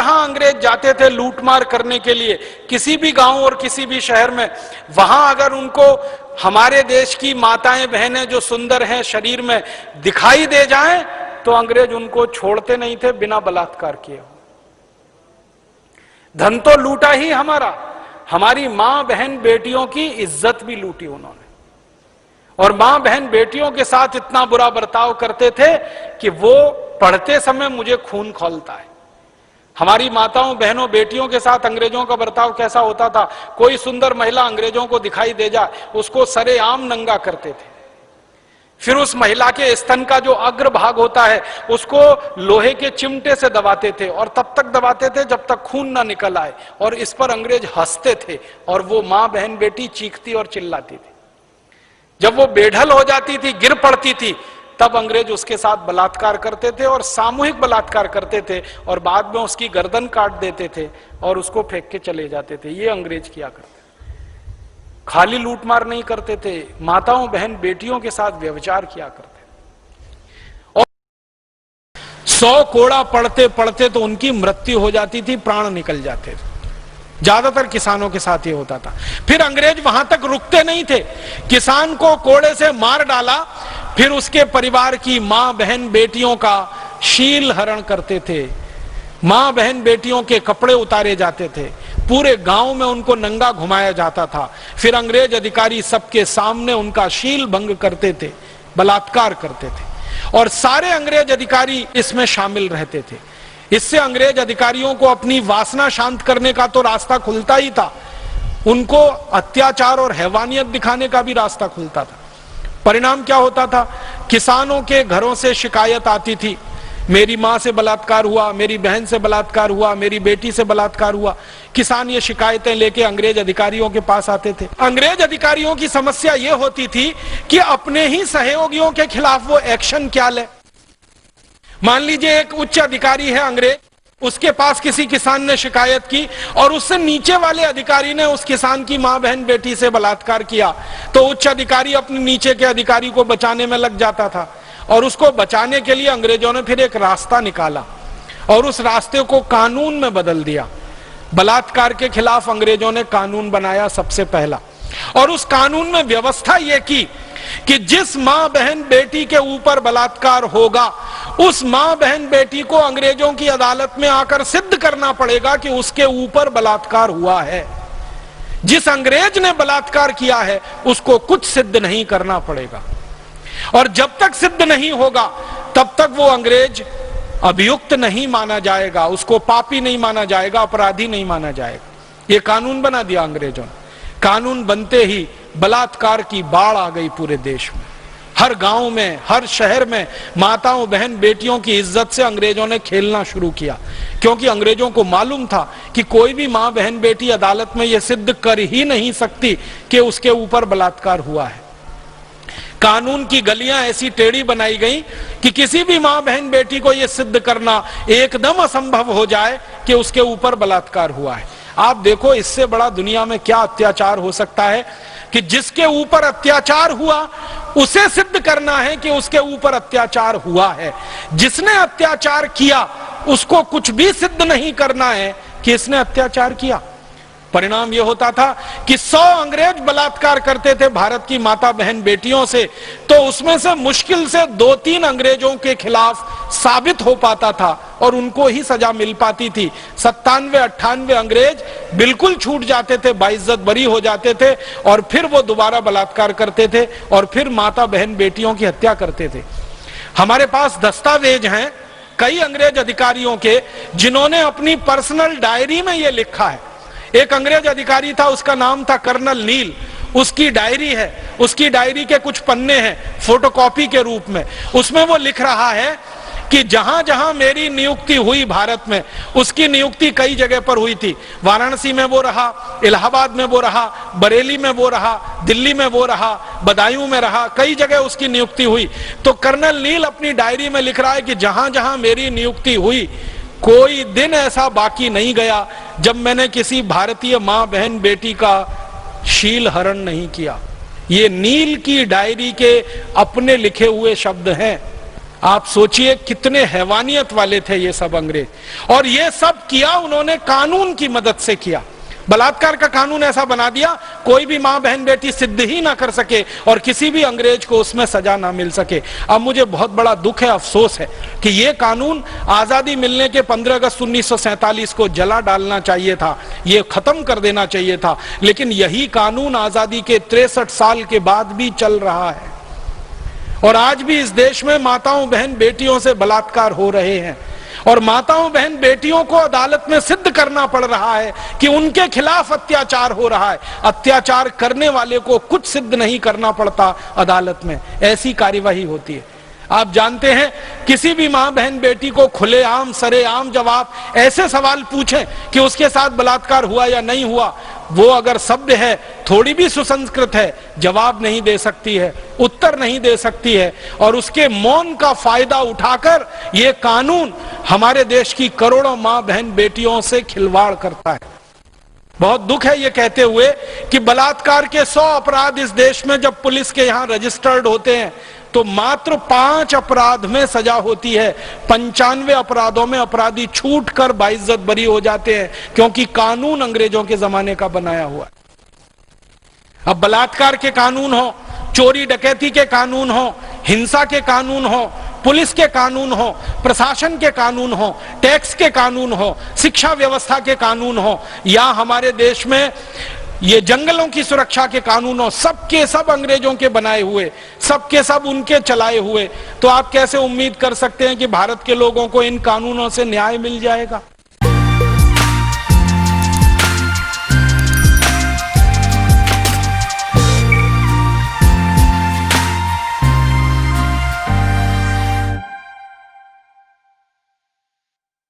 जहां अंग्रेज जाते थे लूटमार करने के लिए, किसी भी गांव और किसी भी शहर में, वहां अगर उनको हमारे देश की माताएं बहनें जो सुंदर हैं शरीर में दिखाई दे जाएं, तो अंग्रेज उनको छोड़ते नहीं थे बिना बलात्कार किए। धन तो लूटा ही हमारा, हमारी मां बहन बेटियों की इज्जत भी लूटी उन्होंने। और मां बहन बेटियों के साथ इतना बुरा बर्ताव करते थे कि वो पढ़ते समय मुझे खून खौलता है। हमारी माताओं बहनों बेटियों के साथ अंग्रेजों का बर्ताव कैसा होता था, कोई सुंदर महिला अंग्रेजों को दिखाई दे जाए उसको सरेआम नंगा करते थे। फिर उस महिला के स्तन का जो अग्र भाग होता है उसको लोहे के चिमटे से दबाते थे, और तब तक दबाते थे जब तक खून ना निकल आए, और इस पर अंग्रेज हंसते थे और वो मां बहन बेटी चीखती और चिल्लाती थी। जब वो बेढल हो जाती थी, गिर पड़ती थी, तब अंग्रेज उसके साथ बलात्कार करते थे और सामूहिक बलात्कार करते थे, और बाद में उसकी गर्दन काट देते थे और उसको फेंक के चले जाते थे। ये अंग्रेज किया करते थे। खाली लूटमार नहीं करते थे, माताओं बहन बेटियों के साथ व्यभिचार किया करते थे। और 100 कोड़ा पढ़ते पढ़ते तो उनकी मृत्यु हो जाती थी, प्राण निकल जाते थे। ज्यादातर किसानों के साथ ये होता था। फिर अंग्रेज वहां तक रुकते नहीं थे, किसान को कोड़े से मार डाला, फिर उसके परिवार की मां बहन बेटियों का शील हरण करते थे, मां बहन बेटियों के कपड़े उतारे जाते थे, पूरे गांव में उनको नंगा घुमाया जाता था। फिर अंग्रेज अधिकारी सबके सामने उनका शील भंग करते थे, बलात्कार करते थे, और सारे अंग्रेज अधिकारी इसमें शामिल रहते थे। इससे अंग्रेज अधिकारियों को अपनी वासना शांत करने का तो रास्ता खुलता ही था, उनको अत्याचार और हैवानियत दिखाने का भी रास्ता खुलता था। परिणाम क्या होता था, किसानों के घरों से शिकायत आती थी, मेरी मां से बलात्कार हुआ, मेरी बहन से बलात्कार हुआ, मेरी बेटी से बलात्कार हुआ। किसान ये शिकायतें लेके अंग्रेज अधिकारियों के पास आते थे। अंग्रेज अधिकारियों की समस्या ये होती थी कि अपने ही सहयोगियों के खिलाफ वो एक्शन क्या ले। मान लीजिए एक उच्च अधिकारी है अंग्रेज, उसके पास किसी किसान ने शिकायत की और उससे नीचे वाले अधिकारी ने उस किसान की मां बहन बेटी से बलात्कार किया, तो उच्च अधिकारी अपने नीचे के अधिकारी को बचाने में लग जाता था। और उसको बचाने के लिए अंग्रेजों ने फिर एक रास्ता निकाला और उस रास्ते को कानून में बदल दिया। बलात्कार के खिलाफ अंग्रेजों ने कानून बनाया सबसे पहला, और उस कानून में व्यवस्था यह की कि जिस मां बहन बेटी के ऊपर बलात्कार होगा, उस मां बहन बेटी को अंग्रेजों की अदालत में आकर सिद्ध करना पड़ेगा कि उसके ऊपर बलात्कार हुआ है। जिस अंग्रेज ने बलात्कार किया है उसको कुछ सिद्ध नहीं करना पड़ेगा, और जब तक सिद्ध नहीं होगा तब तक वो अंग्रेज अभियुक्त नहीं माना जाएगा, उसको पापी नहीं माना जाएगा, अपराधी नहीं माना जाएगा। ये कानून बना दिया अंग्रेजों ने। कानून बनते ही बलात्कार की बाढ़ आ गई पूरे देश में। हर गांव में, हर शहर में माताओं बहन बेटियों की इज्जत से अंग्रेजों ने खेलना शुरू किया, क्योंकि अंग्रेजों को मालूम था कि कोई भी मां बहन बेटी अदालत में यह सिद्ध कर ही नहीं सकती कि उसके ऊपर बलात्कार हुआ है। कानून की गलियां ऐसी टेढ़ी बनाई गई कि किसी भी मां बहन बेटी को यह सिद्ध करना एकदम असंभव हो जाए कि उसके ऊपर बलात्कार हुआ है। आप देखो इससे बड़ा दुनिया में क्या अत्याचार हो सकता है कि जिसके ऊपर अत्याचार हुआ उसे सिद्ध करना है कि उसके ऊपर अत्याचार हुआ है। जिसने अत्याचार किया उसको कुछ भी सिद्ध नहीं करना है कि इसने अत्याचार किया। परिणाम यह होता था कि 100 अंग्रेज बलात्कार करते थे भारत की माता बहन बेटियों से, तो उसमें से मुश्किल से 2-3 अंग्रेजों के खिलाफ साबित हो पाता था और उनको ही सजा मिल पाती थी। 97-98 अंग्रेज बिल्कुल छूट जाते थे, बाइज्जत बरी हो जाते थे, और फिर वो दोबारा बलात्कार करते थे और फिर माता बहन बेटियों की हत्या करते थे। हमारे पास दस्तावेज हैं कई अंग्रेज अधिकारियों के, जिन्होंने अपनी पर्सनल डायरी में यह लिखा है। एक अंग्रेज अधिकारी था, उसका नाम था कर्नल नील, उसकी डायरी है, उसकी डायरी के कुछ पन्ने हैं फोटोकॉपी के रूप में। उसमें वो लिख रहा है कि जहां जहां मेरी नियुक्ति हुई भारत में, उसकी नियुक्ति कई जगह पर हुई थी। वाराणसी में वो रहा, इलाहाबाद में वो रहा, बरेली में वो रहा, दिल्ली में वो रहा, बदायूं में रहा, कई जगह उसकी नियुक्ति हुई। तो कर्नल नील अपनी डायरी में लिख रहा है कि जहां जहां मेरी नियुक्ति हुई, कोई दिन ऐसा बाकी नहीं गया जब मैंने किसी भारतीय मां बहन बेटी का शील हरण नहीं किया। ये नील की डायरी के अपने लिखे हुए शब्द हैं। आप सोचिए कितने हैवानियत वाले थे ये सब अंग्रेज, और ये सब किया उन्होंने कानून की मदद से किया। बलात्कार का कानून ऐसा बना दिया कोई भी मां बहन बेटी सिद्ध ही ना कर सके और किसी भी अंग्रेज को उसमें सजा ना मिल सके। अब मुझे बहुत बड़ा दुख है, अफसोस है कि ये कानून आजादी मिलने के 15 अगस्त 1947 को जला डालना चाहिए था, ये खत्म कर देना चाहिए था, लेकिन यही कानून आजादी के 63 साल के बाद भी चल रहा है और आज भी इस देश में माताओं बहन बेटियों से बलात्कार हो रहे हैं और माताओं बहन बेटियों को अदालत में सिद्ध करना पड़ रहा है कि उनके खिलाफ अत्याचार हो रहा है। अत्याचार करने वाले को कुछ सिद्ध नहीं करना पड़ता अदालत में, ऐसी कार्यवाही होती है। आप जानते हैं किसी भी मां बहन बेटी को खुलेआम सरेआम जवाब ऐसे सवाल पूछें कि उसके साथ बलात्कार हुआ या नहीं हुआ, वो अगर शब्द है थोड़ी भी सुसंस्कृत है जवाब नहीं दे सकती है, उत्तर नहीं दे सकती है और उसके मौन का फायदा उठाकर ये कानून हमारे देश की करोड़ों मां बहन बेटियों से खिलवाड़ करता है। बहुत दुख है ये कहते हुए कि बलात्कार के 100 अपराध इस देश में जब पुलिस के यहां रजिस्टर्ड होते हैं तो मात्र 5 अपराध में सजा होती है, 95 अपराधों में अपराधी छूट कर बाइज्जत बरी हो जाते हैं क्योंकि कानून अंग्रेजों के जमाने का बनाया हुआ है। अब बलात्कार के कानून हो, चोरी डकैती के कानून हो, हिंसा के कानून हो, पुलिस के कानून हो, प्रशासन के कानून हो, टैक्स के कानून हो, शिक्षा व्यवस्था के कानून हो या हमारे देश में ये जंगलों की सुरक्षा के कानून हो, सबके सब अंग्रेजों के बनाए हुए, सबके सब उनके चलाए हुए, तो आप कैसे उम्मीद कर सकते हैं कि भारत के लोगों को इन कानूनों से न्याय मिल जाएगा?